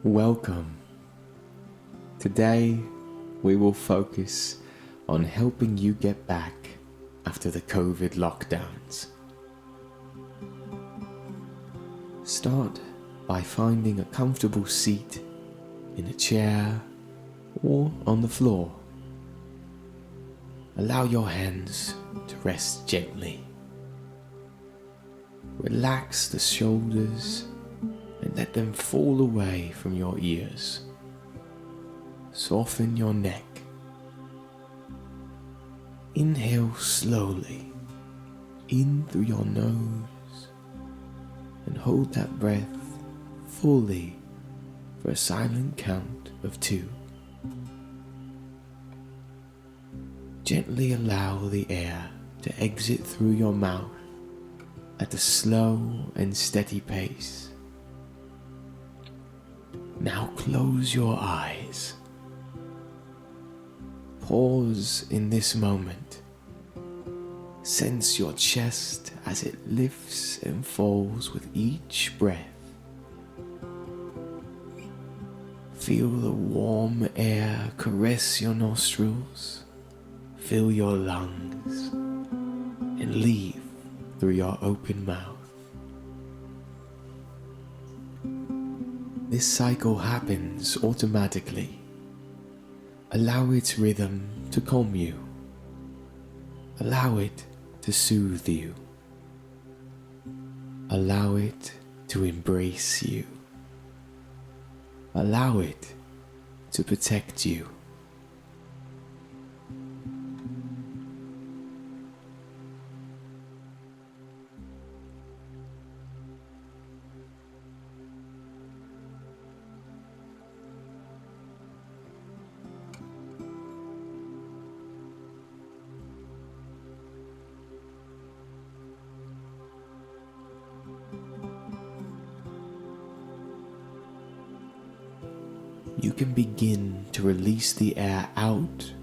Welcome. Today, we will focus on helping you get back after the COVID lockdowns. Start by finding a comfortable seat in a chair or on the floor. Allow your hands to rest gently. Relax the shoulders and let them fall away from your ears. Soften your neck. Inhale slowly in through your nose and hold that breath fully for a silent count of 2. Gently allow the air to exit through your mouth at a slow and steady pace. Now close your eyes. Pause in this moment. Sense your chest as it lifts and falls with each breath. Feel the warm air caress your nostrils, fill your lungs, and leave through your open mouth. This cycle happens automatically. Allow its rhythm to calm you. Allow it to soothe you. Allow it to embrace you. Allow it to protect you. You can begin to release the air out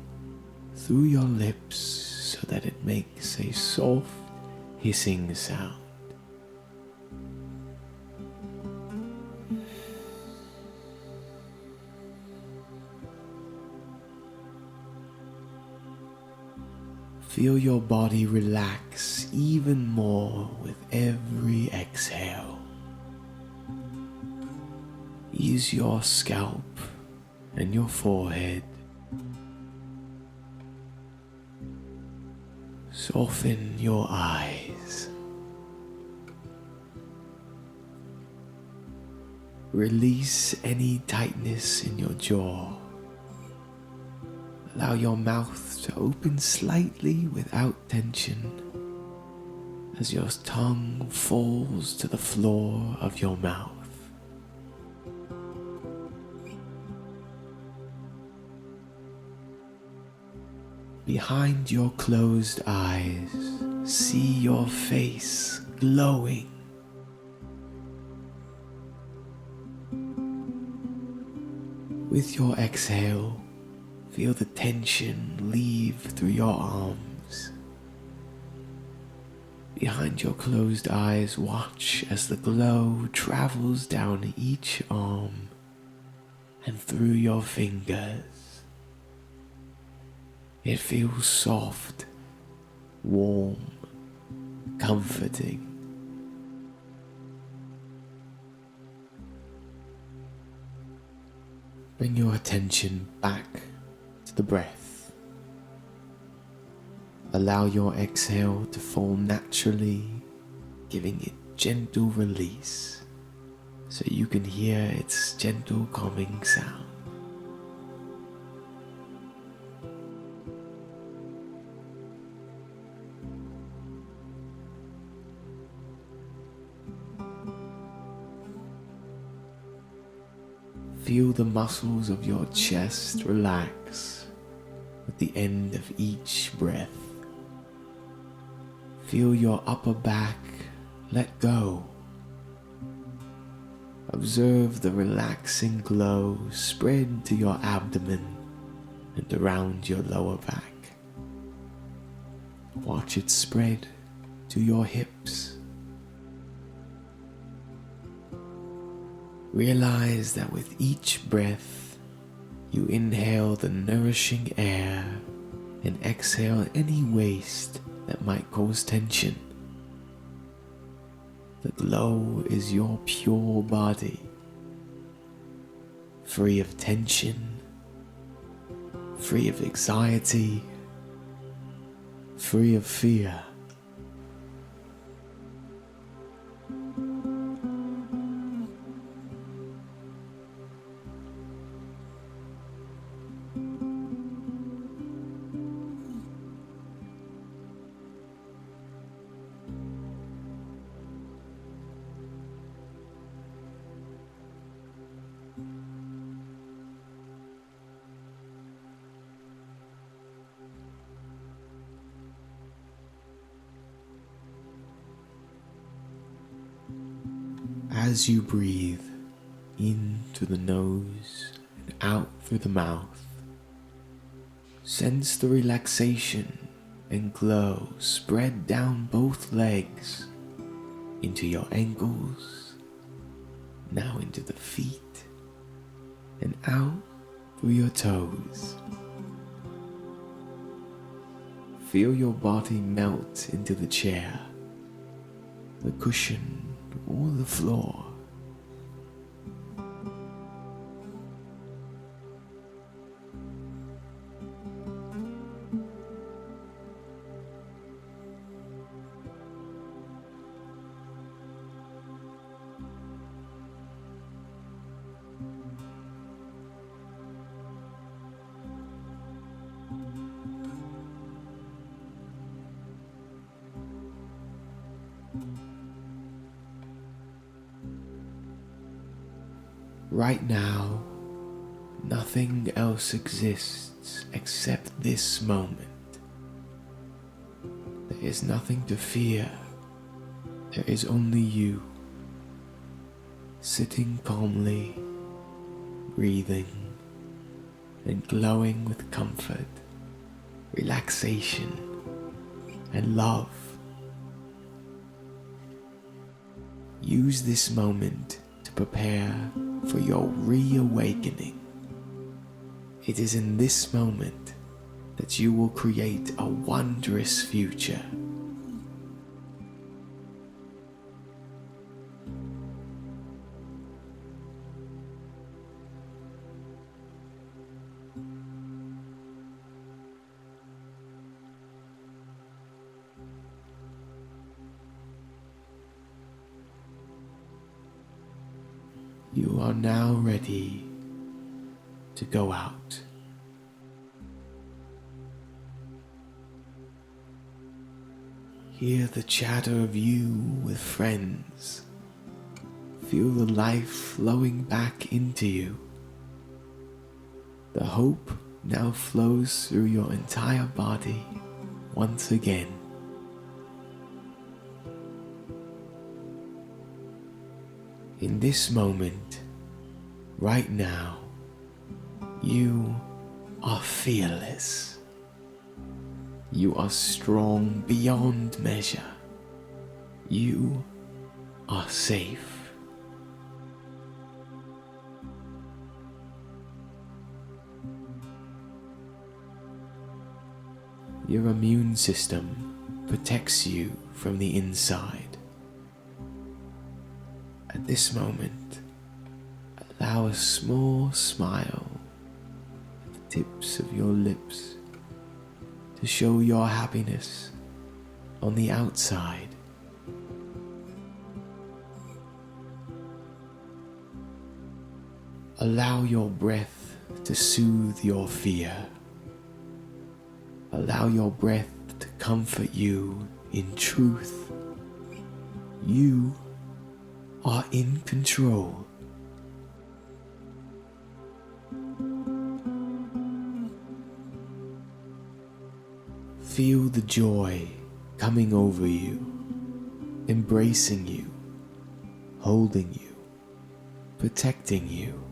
through your lips so that it makes a soft hissing sound. Feel your body relax even more with every exhale. Ease your scalp and your forehead. Soften your eyes. Release any tightness in your jaw. Allow your mouth to open slightly without tension as your tongue falls to the floor of your mouth. Behind your closed eyes, see your face glowing. With your exhale, feel the tension leave through your arms. Behind your closed eyes, watch as the glow travels down each arm and through your fingers. It feels soft, warm, comforting. Bring your attention back to the breath. Allow your exhale to fall naturally, giving it gentle release so you can hear its gentle calming sound. Feel the muscles of your chest relax at the end of each breath. Feel your upper back let go. Observe the relaxing glow spread to your abdomen and around your lower back. Watch it spread to your hips. Realize that with each breath, you inhale the nourishing air and exhale any waste that might cause tension. The glow is your pure body, free of tension, free of anxiety, free of fear. As you breathe in through the nose and out through the mouth, sense the relaxation and glow spread down both legs, into your ankles, now into the feet, and out through your toes. Feel your body melt into the chair, the cushion, or the floor. Right now, nothing else exists except this moment. There is nothing to fear. There is only you, sitting calmly, breathing, and glowing with comfort, relaxation, and love. Use this moment to prepare for your reawakening. It is in this moment that you will create a wondrous future. You are now ready to go out. Hear the chatter of you with friends. Feel the life flowing back into you. The hope now flows through your entire body once again. In this moment, right now, you are fearless. You are strong beyond measure. You are safe. Your immune system protects you from the inside. At this moment, allow a small smile at the tips of your lips to show your happiness on the outside. Allow your breath to soothe your fear. Allow your breath to comfort you in truth. You are in control. Feel the joy coming over you, embracing you, holding you, protecting you.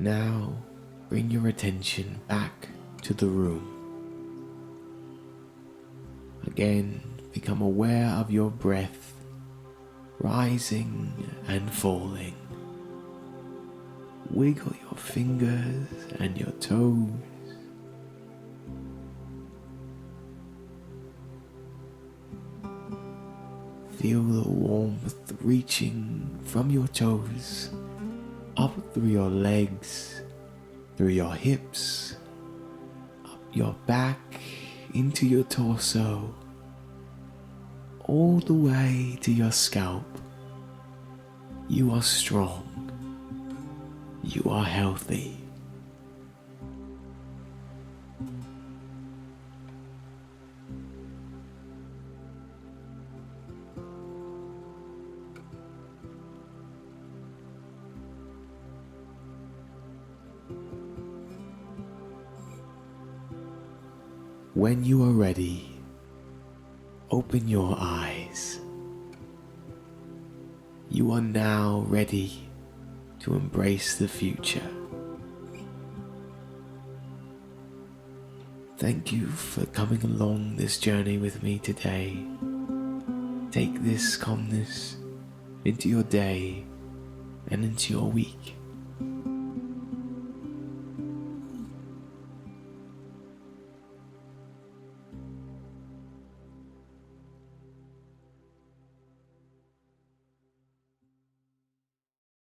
Now bring your attention back to the room. Again, become aware of your breath rising and falling. Wiggle your fingers and your toes. Feel the warmth reaching from your toes up through your legs, through your hips, up your back, into your torso, all the way to your scalp. You are strong. You are healthy. When you are ready, open your eyes. You are now ready to embrace the future. Thank you for coming along this journey with me today. Take this calmness into your day and into your week.